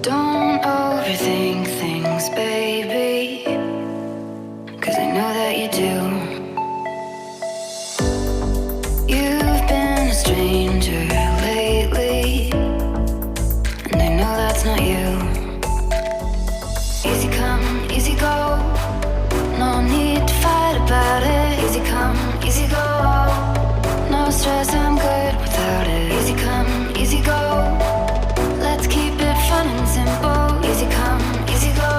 Don't overthink things, baby, 'cause I know that you do. You've been a stranger lately, and I know that's not you. Easy come, easy go, no need to fight about it. Easy come, easy go, no stress, I'm good without it. Easy come, easy go, let's keep it fun and simple. Easy come, easy go.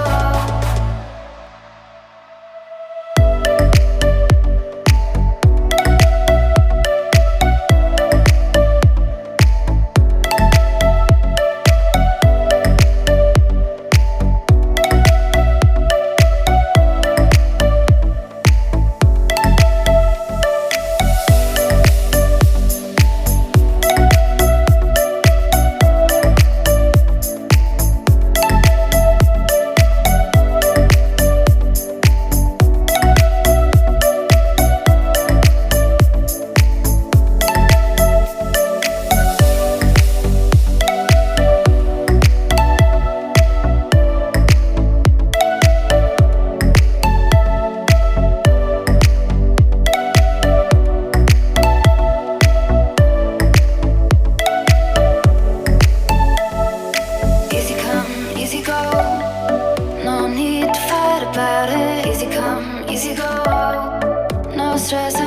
Easy go, no need to fight about it. Easy come, easy go, no stress.